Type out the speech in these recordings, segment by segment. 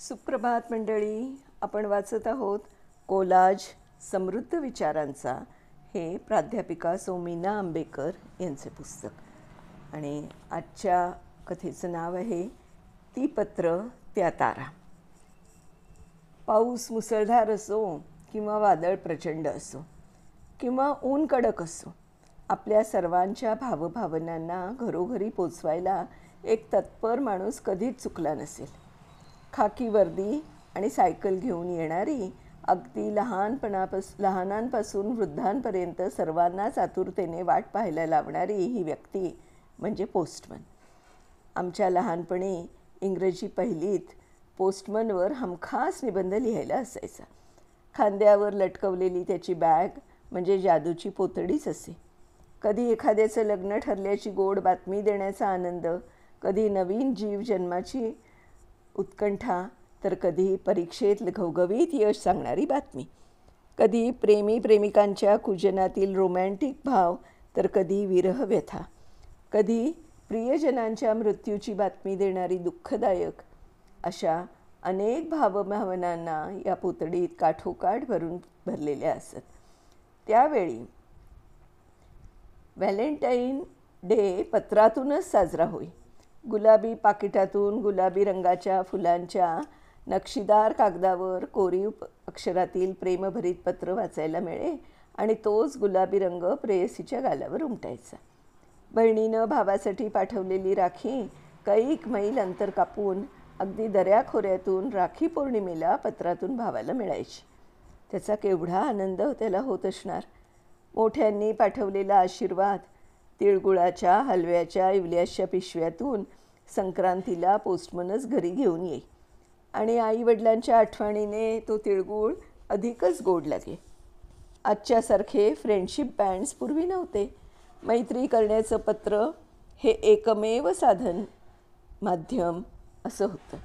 सुप्रभात मंडळी. आपण वाचत आहोत कोलाज समृद्ध विचारांचा हे प्राध्यापिका सौमिना आंबेकर यांचे पुस्तक आणि आजच्या कथेचं नाव आहे ती पत्र त्या तारा. पाऊस मुसळधार असो किंवा वादळ प्रचंड असो किंवा ऊन कडक असो, आपल्या सर्वांच्या भावभावनांना घरोघरी पोचवायला एक तत्पर माणूस कधीच चुकला नसेल. खाकी वर्दी आणि सायकल घेऊन येणारी, अगदी लहानांपासून वृद्धांपर्यंत सर्वांनाच आतुरतेने वाट पाहायला लावणारी ही व्यक्ती म्हणजे पोस्टमन. आमच्या लहानपणी इंग्रजी पहिलीत पोस्टमनवर हमखास निबंध लिहायला असायचा. खांद्यावर लटकवलेली त्याची बॅग म्हणजे जादूची पोतडीच असे. कधी एखाद्याचं लग्न ठरल्याची गोड बातमी देण्याचा आनंद, कधी नवीन जीव जन्माची उत्कंठा, तर कधी परीक्षेत घवघवीत यश सांगणारी बातमी, कधी प्रेमी प्रेमिकांच्या कुजनातील रोमॅन्टिक भाव, तर कधी विरह व्यथा, कधी प्रियजनांच्या मृत्यूची बातमी देणारी दुःखदायक, अशा अनेक भावभावनांना या पोतडीत काठोकाठ भरलेल्या असत. त्यावेळी व्हॅलेंटाईन डे पत्रातूनच साजरा होई. गुलाबी पाकिटातून गुलाबी रंगाच्या फुलांच्या नक्षीदार कागदावर कोरीव अक्षरातील प्रेमभरीत पत्र वाचायला मिळे आणि तोच गुलाबी रंग प्रेयसीच्या गालावर उमटायचा. बहिणीनं भावासाठी पाठवलेली राखी कैक मैल अंतर कापून अगदी दऱ्याखोऱ्यातून राखी पौर्णिमेला पत्रातून भावाला मिळायची. त्याचा केवढा आनंद त्याला होत असणार. मोठ्यांनी पाठवलेला आशीर्वाद तिळगुळाच्या हलव्याच्या इवल्याशा पिशव्यातून संक्रांतीला पोस्टमनच घरी घेऊन येई आणि आईवडिलांच्या आठवणीने तो तिळगुळ अधिकच गोड लागे. आजच्यासारखे फ्रेंडशिप बँड्स पूर्वी नव्हते. मैत्री करण्याचं पत्र हे एकमेव साधन माध्यम असं होतं.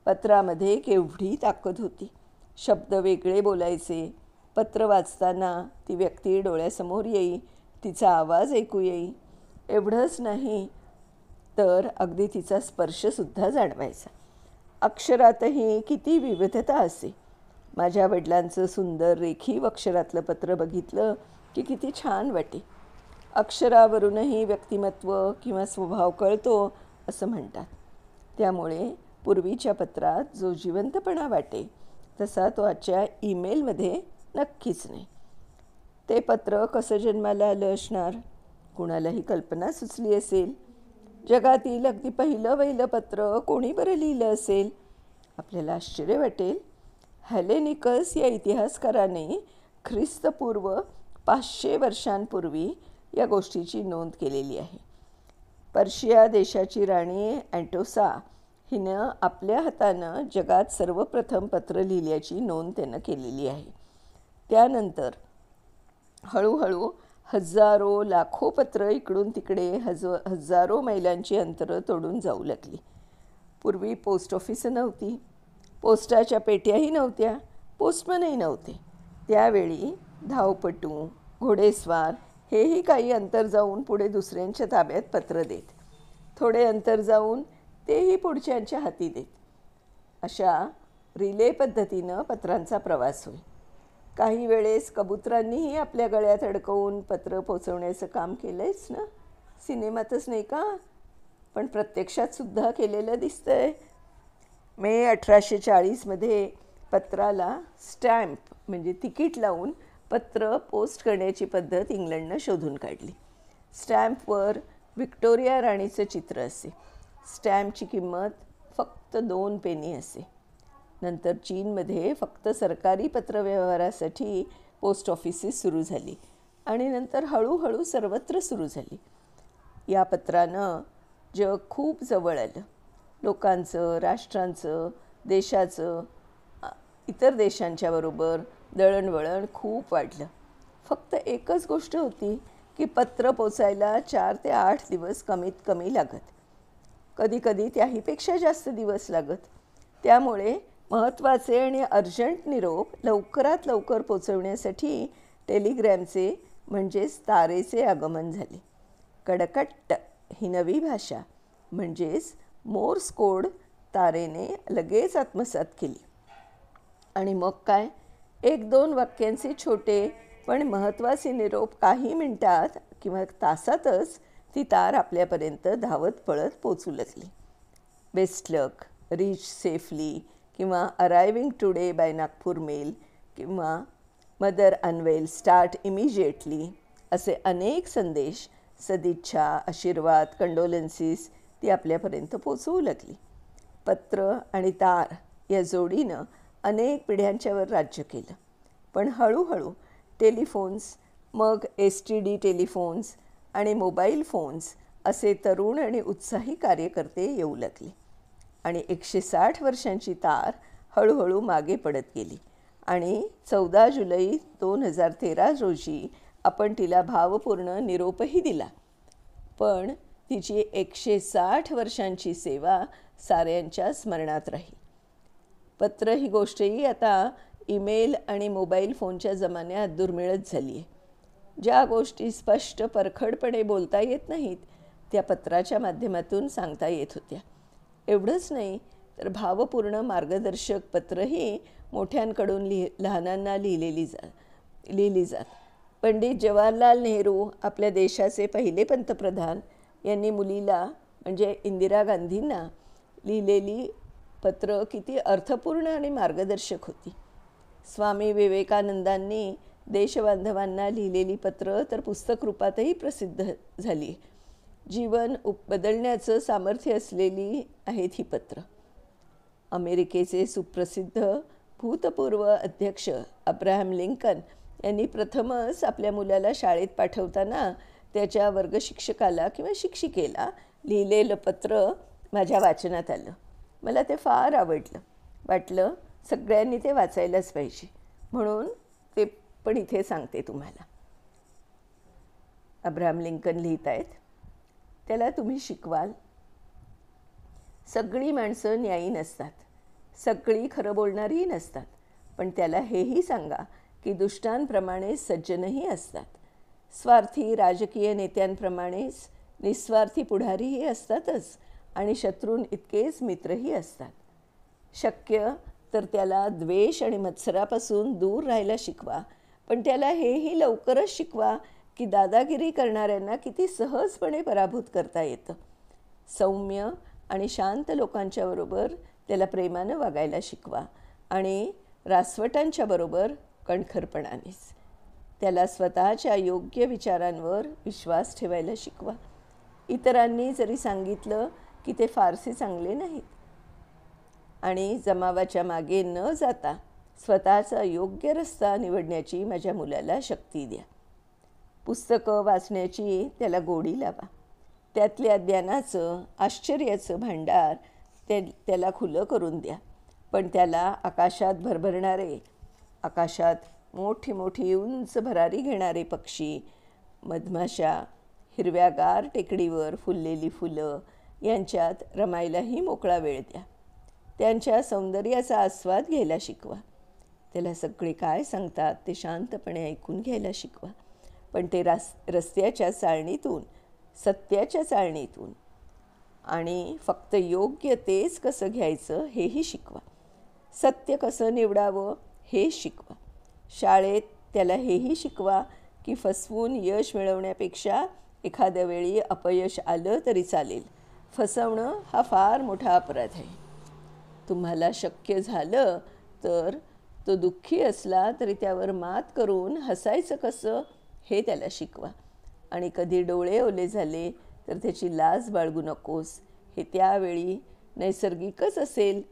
पत्रामध्ये केवढी ताकद होती. शब्द वेगळे बोलायचे. पत्र वाचताना ती व्यक्ती डोळ्यासमोर येई, तिचा आवाज ऐकू येई. एवढंच नाही तर अगदी तिचा स्पर्शसुद्धा जाणवायचा. अक्षरातही किती विविधता असे. माझ्या वडिलांचं सुंदर रेखीव अक्षरातलं पत्र बघितलं की किती छान वाटे. अक्षरावरूनही व्यक्तिमत्व किंवा स्वभाव कळतो असं म्हणतात. त्यामुळे पूर्वीच्या पत्रात जो जिवंतपणा वाटे तसा तो आजच्या ईमेलमध्ये नक्कीच नाही. ते पत्र कसं जन्माला आलं असणार, कुणालाही कल्पना सुचली असेल. जगातील अगदी पहिलं पत्र कोणी बरं लिहिलं असेल. आपल्याला आश्चर्य वाटेल. हेलेनिकस या इतिहासकाराने ख्रिस्तपूर्व 500 वर्षांपूर्वी या गोष्टीची नोंद केलेली आहे. पर्शिया देशाची राणी अँटोसा हिनं आपल्या हातानं जगात सर्वप्रथम पत्र लिहिल्याची नोंद त्यानं केलेली आहे. त्यानंतर हळूहळू हजारो लाखो पत्र इकडून तिकडे हजारो मैलांची अंतरं तोडून जाऊ लागली. पूर्वी पोस्ट ऑफिस नव्हती, पोस्टाच्या पेट्याही नव्हत्या, पोस्टमनही नव्हते. त्यावेळी धावपटू, घोडेस्वार हेही काही अंतर जाऊन पुढे दुसऱ्यांच्या ताब्यात पत्र देत. थोडे अंतर जाऊन तेही पुढच्यांच्या हाती देत. अशा रिले पद्धतीनं पत्रांचा प्रवास होई. काही वेळेस कबुतरांनीही आपल्या गळ्यात अडकवून पत्र पोचवण्याचं काम केलंयच ना. सिनेमातच नाही का, पण प्रत्यक्षात सुद्धा केलेलं दिसतंय. मे 1840 पत्राला स्टॅम्प म्हणजे तिकीट लावून पत्र पोस्ट करण्याची पद्धत इंग्लंडनं शोधून काढली. स्टॅम्पवर व्हिक्टोरिया राणीचं चित्र असे. स्टॅम्पची किंमत फक्त 2 पेनी असे. नंतर चीनमध्ये फक्त सरकारी पत्रव्यवहारासाठी पोस्ट ऑफिसेस सुरू झाली आणि नंतर हळूहळू सर्वत्र सुरू झाली. या पत्रानं जग खूप जवळ आलं. लोकांचं, राष्ट्रांचं, देशाचं, इतर देशांच्या बरोबर दळणवळण खूप वाढलं. फक्त एकच गोष्ट होती की पत्र पोचायला 4 ते 8 दिवस कमीत कमी लागत. कधीकधी त्याहीपेक्षा जास्त दिवस लागत. त्यामुळे महत्त्वाचे आणि अर्जंट निरोप लवकरात लवकर पोचवण्यासाठी टेलिग्रॅमचे म्हणजेच तारेचे आगमन झाले. कडकट्ट ही नवी भाषा म्हणजेच मोर्स कोड तारेने लगेच आत्मसात केली. आणि मग काय, 1-2 वाक्यांचे छोटे पण महत्त्वाचे निरोप काही मिनिटात किंवा तासातच ती तार आपल्यापर्यंत धावत पळत पोचू लागली. बेस्ट लक, रीच सेफली किंवा arriving today bye Nagpur mail किंवा मदर अनवेल, स्टार्ट इमिजिएटली असे अनेक संदेश, सदिच्छा, आशीर्वाद, कंडोलन्सीस ती आपल्यापर्यंत पोचवू लागली. पत्र आणि तार या जोडीनं अनेक पिढ्यांच्यावर राज्य केलं. पण हळूहळू टेलिफोन्स, मग STD टेलिफोन्स आणि मोबाईल फोन्स असे तरुण आणि उत्साही कार्यकर्ते येऊ लागले आणि 160 वर्षांची तार हळूहळू मागे पडत गेली. आणि 14 जुलै 2013 रोजी आपण तिला भावपूर्ण निरोपही दिला. पण तिची 160 वर्षांची सेवा साऱ्यांच्या स्मरणात राहील. पत्र ही गोष्टही आता ईमेल आणि मोबाईल फोनच्या जमान्यात दुर्मिळच झाली आहे. ज्या गोष्टी स्पष्ट परखडपणे बोलता येत नाहीत त्या पत्राच्या माध्यमातून सांगता येत होत्या. एवढंच नाही तर भावपूर्ण मार्गदर्शक पत्रही मोठ्यांकडून लहानांना लिहिली जात. पंडित जवाहरलाल नेहरू, आपल्या देशाचे पहिले पंतप्रधान, यांनी मुलीला म्हणजे इंदिरा गांधींना लिहिलेली पत्र किती अर्थपूर्ण आणि मार्गदर्शक होती. स्वामी विवेकानंदांनी देशबांधवांना लिहिलेली पत्र तर पुस्तक रूपातही प्रसिद्ध झाली. जीवन बदलण्याचं सामर्थ्य असलेली आहेत ही पत्र. अमेरिकेचे सुप्रसिद्ध भूतपूर्व अध्यक्ष अब्राहम लिंकन यांनी प्रथमच आपल्या मुलाला शाळेत पाठवताना त्याच्या वर्गशिक्षकाला किंवा शिक्षिकेला लिहिलेलं पत्र माझ्या वाचनात आलं. मला ते फार आवडलं. वाटलं सगळ्यांनी ते वाचायलाच पाहिजे, म्हणून ते पण इथे सांगते तुम्हाला. अब्राहम लिंकन लिहित आहेत, त्याला तुम्ही शिकवाल, सगळी माणसं न्यायी नसतात, सगळी खरं बोलणारीही नसतात, पण त्याला हेही सांगा की दुष्टांप्रमाणे सज्जनही असतात, स्वार्थी राजकीय नेत्यांप्रमाणेच निस्वार्थी पुढारीही असतातच आणि शत्रूं इतकेच मित्रही असतात. शक्य तर त्याला द्वेष आणि मत्सरापासून दूर राहायला शिकवा, पण त्याला हेही लवकरच शिकवा की दादागिरी करणाऱ्यांना किती सहजपणे पराभूत करता येतं. सौम्य आणि शांत लोकांच्याबरोबर त्याला प्रेमानं वागायला शिकवा आणि रासवटांच्याबरोबर कणखरपणानेच. त्याला स्वतःच्या योग्य विचारांवर विश्वास ठेवायला शिकवा. इतरांनी जरी सांगितलं की ते फारसे चांगले नाहीत आणि जमावाच्या मागे न जाता स्वतःचा योग्य रस्ता निवडण्याची माझ्या मुलाला शक्ती द्या. पुस्तकं वाचण्याची त्याला गोडी लावा. त्यातल्या ज्ञानाचं आश्चर्याचं भांडार त्याला खुलं करून द्या. पण त्याला आकाशात भरभरणारे, आकाशात मोठी मोठी उंच भरारी घेणारे पक्षी, मधमाशा, हिरव्यागार टेकडीवर फुललेली फुलं यांच्यात रमायलाही मोकळा वेळ द्या. त्यांच्या सौंदर्याचा आस्वाद घ्यायला शिकवा. त्याला सगळे काय सांगतात ते शांतपणे ऐकून घ्यायला शिकवा. पण ते रस्त्याच्या चाळणीतून, सत्याच्या चाळणीतून, आणि फक्त योग्य तेच कसं घ्यायचं हेही शिकवा. सत्य कसं निवडावं हे शिकवा. शाळेत त्याला हेही शिकवा की फसवून यश मिळवण्यापेक्षा एखाद्या वेळी अपयश आलं तरी चालेल. फसवणं हा फार मोठा अपराध आहे. तुम्हाला शक्य झालं तर तो दुःखी असला तरी त्यावर मात करून हसायचं कसं हे त्याला शिकवा. आणि कधी डोळे ओले झाले तर त्याची लाज बाळगू नकोस, हे त्यावेळी नैसर्गिकच असेल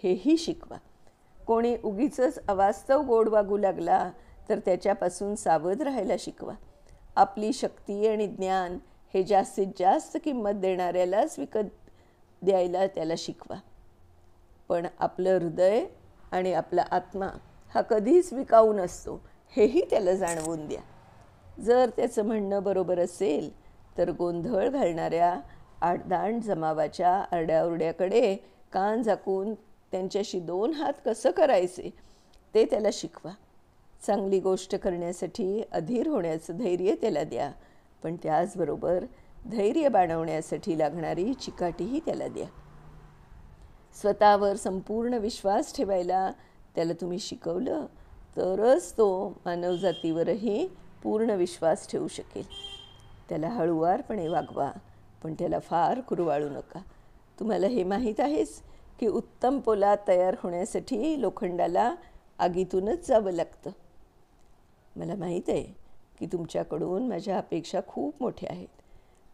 हेही शिकवा. कोणी उगीचच अवास्तव गोड वागू लागला तर त्याच्यापासून सावध राहायला शिकवा. आपली शक्ती आणि ज्ञान हे जास्तीत जास्त किंमत देणाऱ्यालाच विकत द्यायला त्याला शिकवा. पण आपलं हृदय आणि आपला आत्मा हा कधीच विकाऊ नसतो हेही त्याला जाणवून द्या. जर त्याचं म्हणणं बरोबर असेल तर गोंधळ घालणाऱ्या आडदांड जमावाच्या आरड्याओरड्याकडे कान झाकून त्यांच्याशी 2 हात कसं करायचे ते त्याला शिकवा. चांगली गोष्ट करण्यासाठी अधीर होण्याचं धैर्य त्याला द्या, पण त्याचबरोबर धैर्य बाळगण्यासाठी लागणारी चिकाटीही त्याला द्या. स्वतःवर संपूर्ण विश्वास ठेवायला त्याला तुम्ही शिकवलं तरच तो मानवजातीवरही पूर्ण विश्वास ठेवू शकेल. त्याला हळुवारपणे वागवा, पण त्याला फार कुरवाळू नका. तुम्हाला हे माहीत आहेच की उत्तम पोलाद तयार होण्यासाठी लोखंडाला आगीतूनच जावं लागतं. मला माहीत आहे की तुमच्याकडून माझ्या अपेक्षा खूप मोठ्या आहेत,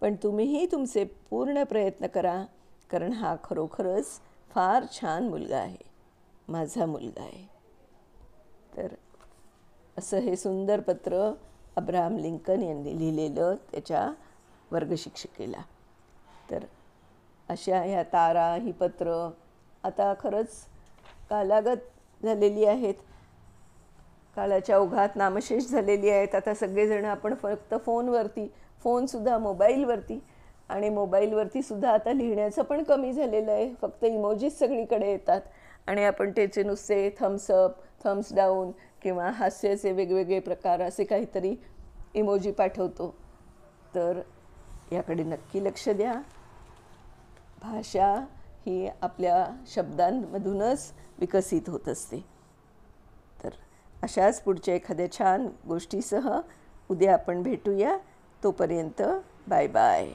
पण तुम्हीही तुमचे पूर्ण प्रयत्न करा, कारण हा खरोखरच फार छान मुलगा आहे, माझा मुलगा आहे. तर असं हे सुंदर पत्र अब्राहम लिंकन यांनी लिहिलेलं त्याच्या वर्गशिक्षिकेला. तर अशा ह्या तारा, ही पत्र आता खरंच कालागत झालेली आहेत, काळाच्या ओघात नामशेष झालेली आहेत. आता सगळेजण आपण फक्त फोनसुद्धा मोबाईलवरती, आणि मोबाईलवरती सुद्धा आता लिहिण्याचं पण कमी झालेलं आहे. फक्त इमोजीस सगळीकडे येतात आणि आपण त्याचे नुसते थम्सअप, थम्स डाऊन किंवा हास्याचे वेगवेगळे प्रकार असे काहीतरी इमोजी पाठवतो. तर याकडे नक्की लक्ष द्या. भाषा ही आपल्या शब्दांमधूनच विकसित होत असते. तर अशाच पुढच्या एखाद्या छान गोष्टीसह उद्या आपण भेटूया. तोपर्यंत बाय बाय.